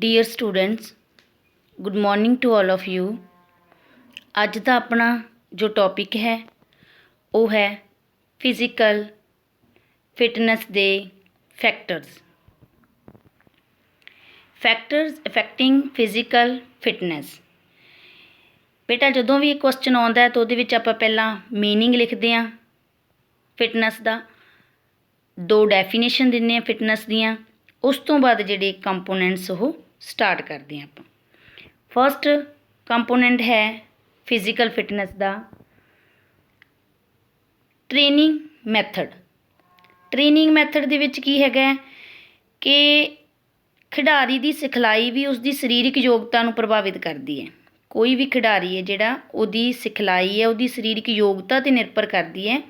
Dear students, good morning to all of you। ਅੱਜ ਦਾ ਆਪਣਾ ਜੋ ਟੌਪਿਕ ਹੈ ਉਹ ਹੈ ਫਿਜ਼ੀਕਲ ਫਿਟਨੈਸ ਦੇ ਫੈਕਟਰਸ ਅਫੈਕਟਿੰਗ ਫਿਜ਼ੀਕਲ ਫਿਟਨੈਸ। ਬੇਟਾ ਜਦੋਂ ਵੀ ਇਹ ਕੁਐਸਚਨ ਆਉਂਦਾ ਤਾਂ ਉਹਦੇ ਵਿੱਚ ਆਪਾਂ ਪਹਿਲਾਂ ਮੀਨਿੰਗ ਲਿਖਦੇ ਹਾਂ ਫਿਟਨੈਸ ਦਾ, ਦੋ ਡੈਫੀਨੇਸ਼ਨ ਦਿੰਦੇ ਹਾਂ ਫਿਟਨੈਸ ਦੀਆਂ, ਉਸ ਤੋਂ ਬਾਅਦ ਜਿਹੜੇ ਕੰਪੋਨੈਂਟਸ ਉਹ ਸਟਾਰਟ ਕਰਦੇ ਹਾਂ ਆਪਾਂ। ਫਸਟ ਕੰਪੋਨੈਂਟ ਹੈ ਫਿਜ਼ੀਕਲ ਫਿਟਨੈਸ ਦਾ ਟ੍ਰੇਨਿੰਗ ਮੈਥਡ। ਟ੍ਰੇਨਿੰਗ ਮੈਥਡ ਦੇ ਵਿੱਚ ਕੀ ਹੈਗਾ ਕਿ ਖਿਡਾਰੀ ਦੀ ਸਿਖਲਾਈ ਵੀ ਉਸਦੀ ਸਰੀਰਕ ਯੋਗਤਾ ਨੂੰ ਪ੍ਰਭਾਵਿਤ ਕਰਦੀ ਹੈ। ਕੋਈ ਵੀ ਖਿਡਾਰੀ ਹੈ ਜਿਹੜਾ ਉਹਦੀ ਸਿਖਲਾਈ ਹੈ ਉਹਦੀ ਸਰੀਰਕ ਯੋਗਤਾ 'ਤੇ ਨਿਰਭਰ ਕਰਦੀ ਹੈ,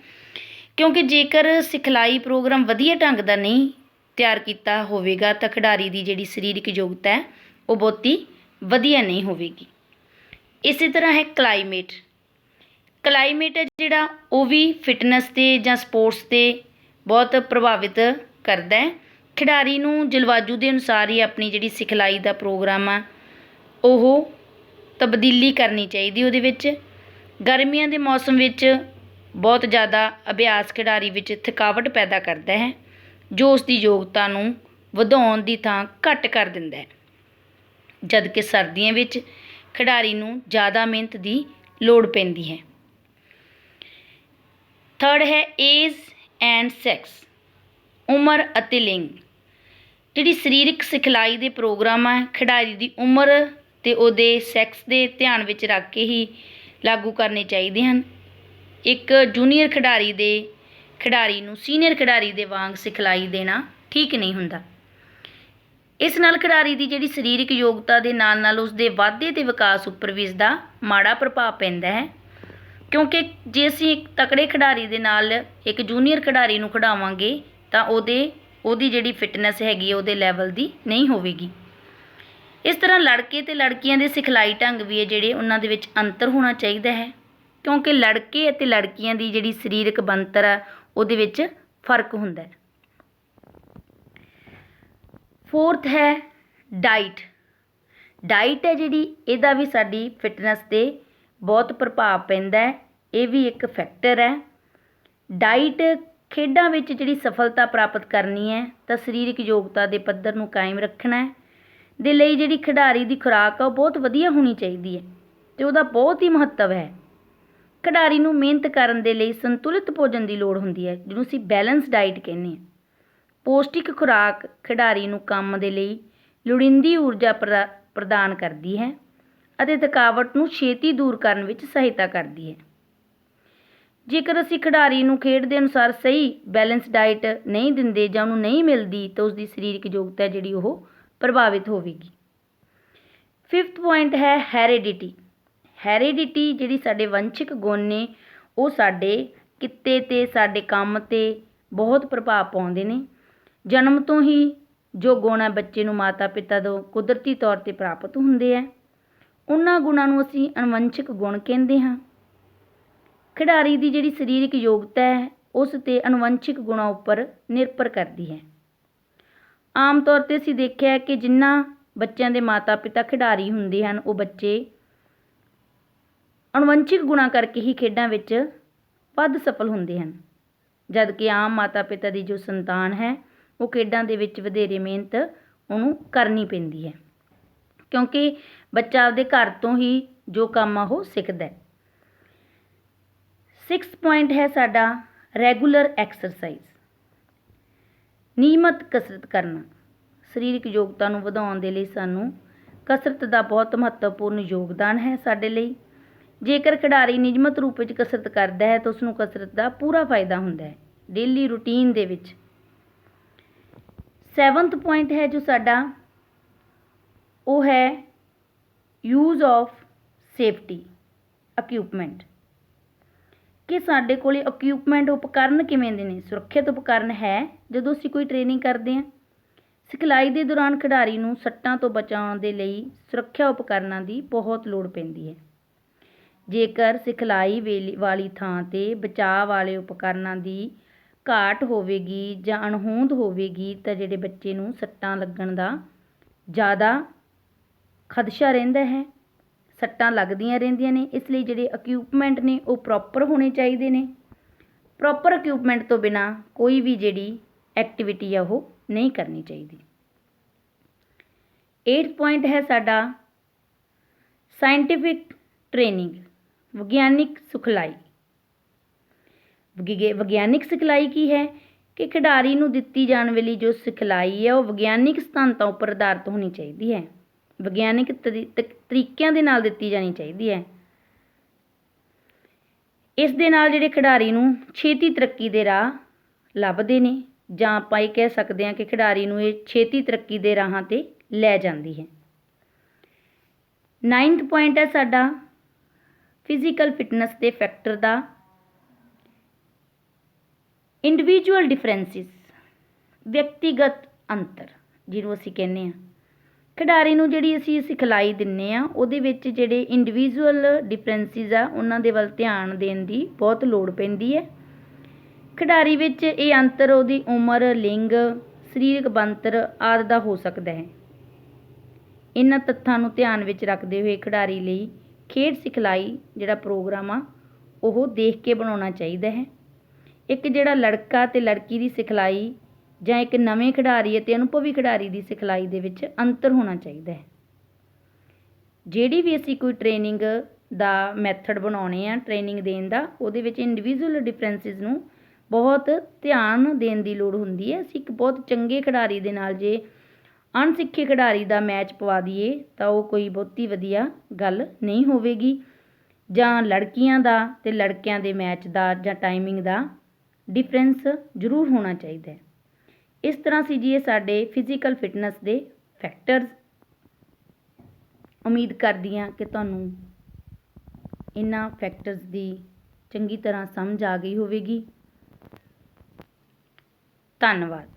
ਕਿਉਂਕਿ ਜੇਕਰ ਸਿਖਲਾਈ ਪ੍ਰੋਗਰਾਮ ਵਧੀਆ ਢੰਗ ਦਾ ਨਹੀਂ ਤਿਆਰ ਕੀਤਾ ਹੋਵੇਗਾ ਤਾਂ ਖਿਡਾਰੀ ਦੀ ਜਿਹੜੀ ਸਰੀਰਕ ਯੋਗਤਾ ਹੈ ਉਹ ਬਹੁਤੀ ਵਧੀਆ ਨਹੀਂ ਹੋਵੇਗੀ। ਇਸੇ ਤਰ੍ਹਾਂ ਹੈ ਕਲਾਈਮੇਟ ਹੈ ਜਿਹੜਾ ਉਹ ਵੀ ਫਿਟਨੈਸ 'ਤੇ ਜਾਂ ਸਪੋਰਟਸ 'ਤੇ ਬਹੁਤ ਪ੍ਰਭਾਵਿਤ ਕਰਦਾ ਹੈ। ਖਿਡਾਰੀ ਨੂੰ ਜਲਵਾਯੂ ਦੇ ਅਨੁਸਾਰ ਹੀ ਆਪਣੀ ਜਿਹੜੀ ਸਿਖਲਾਈ ਦਾ ਪ੍ਰੋਗਰਾਮ ਆ ਉਹ ਤਬਦੀਲੀ ਕਰਨੀ ਚਾਹੀਦੀ। ਉਹਦੇ ਵਿੱਚ ਗਰਮੀਆਂ ਦੇ ਮੌਸਮ ਵਿੱਚ ਬਹੁਤ ਜ਼ਿਆਦਾ ਅਭਿਆਸ ਖਿਡਾਰੀ ਵਿੱਚ ਥਕਾਵਟ ਪੈਦਾ ਕਰਦਾ ਹੈ, ਜੋ ਉਸ ਦੀ ਯੋਗਤਾ ਨੂੰ ਵਧਾਉਣ ਦੀ ਥਾਂ ਘੱਟ ਕਰ ਦਿੰਦਾ ਹੈ, ਜਦ ਕਿ ਸਰਦੀਆਂ ਵਿੱਚ ਖਿਡਾਰੀ ਨੂੰ ਜ਼ਿਆਦਾ ਮਿਹਨਤ ਦੀ ਲੋੜ ਪੈਂਦੀ ਹੈ। ਥਰਡ ਹੈ ਏਜ ਐਂਡ ਸੈਕਸ, ਉਮਰ ਅਤੇ ਲਿੰਗ। ਜਿਹੜੀ ਸਰੀਰਕ ਸਿਖਲਾਈ ਦੇ ਪ੍ਰੋਗਰਾਮ ਹੈ ਖਿਡਾਰੀ ਦੀ ਉਮਰ ਅਤੇ ਉਹਦੇ ਸੈਕਸ ਦੇ ਧਿਆਨ ਵਿੱਚ ਰੱਖ ਕੇ ਹੀ ਲਾਗੂ ਕਰਨੇ ਚਾਹੀਦੇ ਹਨ। ਇੱਕ ਜੂਨੀਅਰ ਖਿਡਾਰੀ ਨੂੰ ਸੀਨੀਅਰ ਖਿਡਾਰੀ ਦੇ ਵਾਂਗ ਸਿਖਲਾਈ ਦੇਣਾ ਠੀਕ ਨਹੀਂ ਹੁੰਦਾ। ਇਸ ਨਾਲ ਖਿਡਾਰੀ ਦੀ ਜਿਹੜੀ ਸਰੀਰਕ ਯੋਗਤਾ ਦੇ ਨਾਲ ਨਾਲ ਉਸਦੇ ਵਾਧੇ ਅਤੇ ਵਿਕਾਸ ਉੱਪਰ ਵੀ ਇਸਦਾ ਮਾੜਾ ਪ੍ਰਭਾਵ ਪੈਂਦਾ ਹੈ, ਕਿਉਂਕਿ ਜੇ ਅਸੀਂ ਇੱਕ ਤਕੜੇ ਖਿਡਾਰੀ ਦੇ ਨਾਲ ਇੱਕ ਜੂਨੀਅਰ ਖਿਡਾਰੀ ਨੂੰ ਖਿਡਾਵਾਂਗੇ ਤਾਂ ਉਹਦੀ ਜਿਹੜੀ ਫਿਟਨੈਸ ਹੈਗੀ ਉਹਦੇ ਲੈਵਲ ਦੀ ਨਹੀਂ ਹੋਵੇਗੀ। ਇਸ ਤਰ੍ਹਾਂ ਲੜਕੇ ਅਤੇ ਲੜਕੀਆਂ ਦੇ ਸਿਖਲਾਈ ਢੰਗ ਵੀ ਹੈ ਜਿਹੜੇ ਉਹਨਾਂ ਦੇ ਵਿੱਚ ਅੰਤਰ ਹੋਣਾ ਚਾਹੀਦਾ ਹੈ, ਕਿਉਂਕਿ ਲੜਕੇ ਅਤੇ ਲੜਕੀਆਂ ਦੀ ਜਿਹੜੀ ਸਰੀਰਕ ਬਣਤਰ ਆ ਉਹਦੇ ਵਿੱਚ ਫਰਕ ਹੁੰਦਾ ਹੈ। ਫੋਰਥ ਹੈ ਡਾਈਟ ਹੈ ਜਿਹੜੀ ਇਹਦਾ ਵੀ ਸਾਡੀ ਫਿਟਨੈਸ 'ਤੇ ਬਹੁਤ ਪ੍ਰਭਾਵ ਪੈਂਦਾ ਹੈ। ਇਹ ਵੀ ਇੱਕ ਫੈਕਟਰ ਹੈ। ਡਾਈਟ ਖੇਡਾਂ ਵਿੱਚ ਜਿਹੜੀ ਸਫਲਤਾ ਪ੍ਰਾਪਤ ਕਰਨੀ ਹੈ ਤਾਂ ਸਰੀਰਕ ਯੋਗਤਾ ਦੇ ਪੱਧਰ ਨੂੰ ਕਾਇਮ ਰੱਖਣਾ ਦੇ ਲਈ ਜਿਹੜੀ ਖਿਡਾਰੀ ਦੀ ਖੁਰਾਕ ਆ ਉਹ ਬਹੁਤ ਵਧੀਆ ਹੋਣੀ ਚਾਹੀਦੀ ਹੈ ਅਤੇ ਉਹਦਾ ਬਹੁਤ ਹੀ ਮਹੱਤਵ ਹੈ। ਖਿਡਾਰੀ ਨੂੰ ਮਿਹਨਤ ਕਰਨ ਦੇ ਲਈ ਸੰਤੁਲਿਤ ਭੋਜਨ ਦੀ ਲੋੜ ਹੁੰਦੀ ਹੈ, ਜਿਹਨੂੰ ਅਸੀਂ ਬੈਲੈਂਸ ਡਾਈਟ ਕਹਿੰਦੇ ਹਾਂ। ਪੌਸ਼ਟਿਕ ਖੁਰਾਕ ਖਿਡਾਰੀ ਨੂੰ ਕੰਮ ਦੇ ਲਈ ਲੋੜੀਂਦੀ ਊਰਜਾ ਪ੍ਰਦਾਨ ਕਰਦੀ ਹੈ ਅਤੇ ਥਕਾਵਟ ਨੂੰ ਛੇਤੀ ਦੂਰ ਕਰਨ ਵਿੱਚ ਸਹਾਇਤਾ ਕਰਦੀ ਹੈ। ਜੇਕਰ ਅਸੀਂ ਖਿਡਾਰੀ ਨੂੰ ਖੇਡ ਦੇ ਅਨੁਸਾਰ ਸਹੀ ਬੈਲੈਂਸ ਡਾਈਟ ਨਹੀਂ ਦਿੰਦੇ ਜਾਂ ਉਹਨੂੰ ਨਹੀਂ ਮਿਲਦੀ ਤਾਂ ਉਸਦੀ ਸਰੀਰਕ ਯੋਗਤਾ ਜਿਹੜੀ ਉਹ ਪ੍ਰਭਾਵਿਤ ਹੋਵੇਗੀ। ਫਿਫਥ ਪੁਆਇੰਟ ਹੈ ਹੈਰੀਡਿਟੀ ਜਿਹੜੀ ਸਾਡੇ ਵੰਸ਼ਿਕ ਗੁਣ ਨੇ ਉਹ ਸਾਡੇ ਕਿੱਤੇ 'ਤੇ ਸਾਡੇ ਕੰਮ 'ਤੇ ਬਹੁਤ ਪ੍ਰਭਾਵ ਪਾਉਂਦੇ ਨੇ। ਜਨਮ ਤੋਂ ਹੀ ਜੋ ਗੁਣ ਹੈ ਬੱਚੇ ਨੂੰ ਮਾਤਾ ਪਿਤਾ ਤੋਂ ਕੁਦਰਤੀ ਤੌਰ 'ਤੇ ਪ੍ਰਾਪਤ ਹੁੰਦੇ ਹੈ, ਉਹਨਾਂ ਗੁਣਾਂ ਨੂੰ ਅਸੀਂ ਅਨੁਵੰਸ਼ਿਕ ਗੁਣ ਕਹਿੰਦੇ ਹਾਂ। ਖਿਡਾਰੀ ਦੀ ਜਿਹੜੀ ਸਰੀਰਕ ਯੋਗਤਾ ਹੈ ਉਸ 'ਤੇ ਅਨੁਵੰਸ਼ਿਕ ਗੁਣਾਂ ਉੱਪਰ ਨਿਰਭਰ ਕਰਦੀ ਹੈ। ਆਮ ਤੌਰ 'ਤੇ ਅਸੀਂ ਦੇਖਿਆ ਕਿ ਜਿਨ੍ਹਾਂ ਬੱਚਿਆਂ ਦੇ ਮਾਤਾ ਪਿਤਾ ਖਿਡਾਰੀ ਹੁੰਦੇ ਹਨ ਉਹ ਬੱਚੇ ਅਨੁਵੰਸ਼ਿਕ ਗੁਣਾਂ ਕਰਕੇ ਹੀ ਖੇਡਾਂ ਵਿੱਚ ਵੱਧ ਸਫਲ ਹੁੰਦੇ ਹਨ, ਜਦ ਕਿ ਆਮ ਮਾਤਾ ਪਿਤਾ ਦੀ ਜੋ ਸੰਤਾਨ ਹੈ ਉਹ ਖੇਡਾਂ ਦੇ ਵਿੱਚ ਵਧੇਰੇ ਮਿਹਨਤ ਉਹਨੂੰ ਕਰਨੀ ਪੈਂਦੀ ਹੈ, ਕਿਉਂਕਿ ਬੱਚਾ ਆਪਦੇ ਘਰ ਤੋਂ ਹੀ ਜੋ ਕੰਮ ਆ ਉਹ ਸਿੱਖਦਾ ਹੈ। ਸਿਕਸਥ ਪੁਆਇੰਟ ਹੈ ਸਾਡਾ ਰੈਗੂਲਰ ਐਕਸਰਸਾਈਜ਼, ਨਿਯਮਤ ਕਸਰਤ ਕਰਨਾ। ਸਰੀਰਕ ਯੋਗਤਾ ਨੂੰ ਵਧਾਉਣ ਦੇ ਲਈ ਸਾਨੂੰ ਕਸਰਤ ਦਾ ਬਹੁਤ ਮਹੱਤਵਪੂਰਨ ਯੋਗਦਾਨ ਹੈ ਸਾਡੇ ਲਈ। ਜੇਕਰ ਖਿਡਾਰੀ ਨਿਯਮਤ ਰੂਪ ਵਿੱਚ ਕਸਰਤ ਕਰਦਾ ਹੈ ਤਾਂ ਉਸਨੂੰ ਕਸਰਤ ਦਾ ਪੂਰਾ ਫਾਇਦਾ ਹੁੰਦਾ ਹੈ ਡੇਲੀ ਰੂਟੀਨ ਦੇ ਵਿੱਚ। ਸੈਵਨਥ ਪੁਆਇੰਟ ਹੈ ਜੋ ਸਾਡਾ ਉਹ ਹੈ ਯੂਜ਼ ਆਫ ਸੇਫਟੀ ਇਕਵਿਪਮੈਂਟ, ਕਿ ਸਾਡੇ ਕੋਲ ਇਕਵਿਪਮੈਂਟ ਉਪਕਰਨ ਕਿਵੇਂ ਦੇ ਨੇ। ਸੁਰੱਖਿਅਤ ਉਪਕਰਨ ਹੈ ਜਦੋਂ ਅਸੀਂ ਕੋਈ ਟ੍ਰੇਨਿੰਗ ਕਰਦੇ ਹਾਂ। ਸਿਖਲਾਈ ਦੇ ਦੌਰਾਨ ਖਿਡਾਰੀ ਨੂੰ ਸੱਟਾਂ ਤੋਂ ਬਚਾਉਣ ਦੇ ਲਈ ਸੁਰੱਖਿਆ ਉਪਕਰਨਾਂ ਦੀ ਬਹੁਤ ਲੋੜ ਪੈਂਦੀ ਹੈ। ਜੇਕਰ ਸਿਖਲਾਈ ਵਾਲੀ ਥਾਂ 'ਤੇ ਬਚਾਅ ਵਾਲੇ ਉਪਕਰਨਾਂ ਦੀ ਘਾਟ ਹੋਵੇਗੀ ਜਾਂ ਅਣਹੋਂਦ ਹੋਵੇਗੀ ਤਾਂ ਜਿਹੜੇ ਬੱਚੇ ਨੂੰ ਸੱਟਾਂ ਲੱਗਣ ਦਾ ਜ਼ਿਆਦਾ ਖਦਸ਼ਾ ਰਹਿੰਦਾ ਹੈ, ਸੱਟਾਂ ਲੱਗਦੀਆਂ ਰਹਿੰਦੀਆਂ ਨੇ। ਇਸ ਲਈ ਜਿਹੜੇ ਇਕਵਿਪਮੈਂਟ ਨੇ ਉਹ ਪ੍ਰੋਪਰ ਹੋਣੇ ਚਾਹੀਦੇ ਨੇ। ਪ੍ਰੋਪਰ ਇਕਵਿਪਮੈਂਟ ਤੋਂ ਬਿਨਾਂ ਕੋਈ ਵੀ ਜਿਹੜੀ ਐਕਟੀਵਿਟੀ ਆ ਉਹ ਨਹੀਂ ਕਰਨੀ ਚਾਹੀਦੀ। 8th ਪੁਆਇੰਟ ਹੈ ਸਾਡਾ ਸਾਇੰਟੀਫਿਕ ਟ੍ਰੇਨਿੰਗ, ਵਿਗਿਆਨਿਕ ਸਿਖਲਾਈ। ਵਿਗਿਆਨਿਕ ਸਿਖਲਾਈ ਕੀ ਹੈ ਕਿ ਖਿਡਾਰੀ ਨੂੰ ਦਿੱਤੀ ਜਾਣ ਵਾਲੀ ਜੋ ਸਿਖਲਾਈ ਹੈ ਉਹ ਵਿਗਿਆਨਿਕ ਸਿਧਾਂਤਾਂ ਉੱਪਰ ਆਧਾਰਿਤ ਹੋਣੀ ਚਾਹੀਦੀ ਹੈ, ਵਿਗਿਆਨਿਕ ਤਰੀਕਿਆਂ ਦੇ ਨਾਲ ਦਿੱਤੀ ਜਾਣੀ ਚਾਹੀਦੀ ਹੈ। ਇਸ ਦੇ ਨਾਲ ਜਿਹੜੇ ਖਿਡਾਰੀ ਨੂੰ ਛੇਤੀ ਤਰੱਕੀ ਦੇ ਰਾਹ ਲੱਭਦੇ ਨੇ, ਜਾਂ ਆਪਾਂ ਇਹ ਕਹਿ ਸਕਦੇ ਹਾਂ ਕਿ ਖਿਡਾਰੀ ਨੂੰ ਇਹ ਛੇਤੀ ਤਰੱਕੀ ਦੇ ਰਾਹਾਂ 'ਤੇ ਲੈ ਜਾਂਦੀ ਹੈ। 9th ਪੁਆਇੰਟ ਹੈ ਸਾਡਾ ਫਿਜ਼ੀਕਲ ਫਿਟਨੈਸ ਦੇ ਫੈਕਟਰ ਦਾ ਇੰਡੀਵਿਜੂਅਲ ਡਿਫਰੈਂਸਿਸ, ਵਿਅਕਤੀਗਤ ਅੰਤਰ ਜਿਹਨੂੰ ਅਸੀਂ ਕਹਿੰਦੇ ਹਾਂ। ਖਿਡਾਰੀ ਨੂੰ ਜਿਹੜੀ ਅਸੀਂ ਸਿਖਲਾਈ ਦਿੰਦੇ ਹਾਂ ਉਹਦੇ ਵਿੱਚ ਜਿਹੜੇ ਇੰਡੀਵਿਜੂਅਲ ਡਿਫਰੈਂਸਿਸ ਆ ਉਹਨਾਂ ਦੇ ਵੱਲ ਧਿਆਨ ਦੇਣ ਦੀ ਬਹੁਤ ਲੋੜ ਪੈਂਦੀ ਹੈ। ਖਿਡਾਰੀ ਵਿੱਚ ਇਹ ਅੰਤਰ ਉਹਦੀ ਉਮਰ, ਲਿੰਗ, ਸਰੀਰਕ ਬਣਤਰ ਆਦਿ ਦਾ ਹੋ ਸਕਦਾ ਹੈ। ਇਹਨਾਂ ਤੱਥਾਂ ਨੂੰ ਧਿਆਨ ਵਿੱਚ ਰੱਖਦੇ ਹੋਏ ਖਿਡਾਰੀ ਲਈ ਖੇਡ ਸਿਖਲਾਈ ਜਿਹੜਾ ਪ੍ਰੋਗਰਾਮ ਆ ਉਹ ਦੇਖ ਕੇ ਬਣਾਉਣਾ ਚਾਹੀਦਾ ਹੈ। ਇੱਕ ਜਿਹੜਾ ਲੜਕਾ ਅਤੇ ਲੜਕੀ ਦੀ ਸਿਖਲਾਈ ਜਾਂ ਇੱਕ ਨਵੇਂ ਖਿਡਾਰੀ ਅਤੇ ਅਨੁਭਵੀ ਖਿਡਾਰੀ ਦੀ ਸਿਖਲਾਈ ਦੇ ਵਿੱਚ ਅੰਤਰ ਹੋਣਾ ਚਾਹੀਦਾ ਹੈ। ਜਿਹੜੀ ਵੀ ਅਸੀਂ ਕੋਈ ਟ੍ਰੇਨਿੰਗ ਦਾ ਮੈਥਡ ਬਣਾਉਣੇ ਆ ਟ੍ਰੇਨਿੰਗ ਦੇਣ ਦਾ, ਉਹਦੇ ਵਿੱਚ ਇੰਡੀਵਿਜੂਅਲ ਡਿਫਰੈਂਸਿਸ ਨੂੰ ਬਹੁਤ ਧਿਆਨ ਦੇਣ ਦੀ ਲੋੜ ਹੁੰਦੀ ਹੈ। ਅਸੀਂ ਇੱਕ ਬਹੁਤ ਚੰਗੇ ਖਿਡਾਰੀ ਦੇ ਨਾਲ ਜੇ ਅਣਸਿੱਖੇ ਖਿਡਾਰੀ ਦਾ ਮੈਚ ਪਵਾ ਦਈਏ ਤਾਂ ਉਹ ਕੋਈ ਬਹੁਤੀ ਵਧੀਆ ਗੱਲ ਨਹੀਂ ਹੋਵੇਗੀ, ਜਾਂ ਲੜਕੀਆਂ ਦਾ ਅਤੇ ਲੜਕਿਆਂ ਦੇ ਮੈਚ ਦਾ ਜਾਂ ਟਾਈਮਿੰਗ ਦਾ ਡਿਫਰੈਂਸ ਜ਼ਰੂਰ ਹੋਣਾ ਚਾਹੀਦਾ ਹੈ। ਇਸ ਤਰ੍ਹਾਂ ਸੀ ਜੀ ਇਹ ਸਾਡੇ ਫਿਜ਼ੀਕਲ ਫਿਟਨੈਸ ਦੇ ਫੈਕਟਰਸ। ਉਮੀਦ ਕਰਦੀ ਹਾਂ ਕਿ ਤੁਹਾਨੂੰ ਇਹਨਾਂ ਫੈਕਟਰਸ ਦੀ ਚੰਗੀ ਤਰ੍ਹਾਂ ਸਮਝ ਆ ਗਈ ਹੋਵੇਗੀ। ਧੰਨਵਾਦ।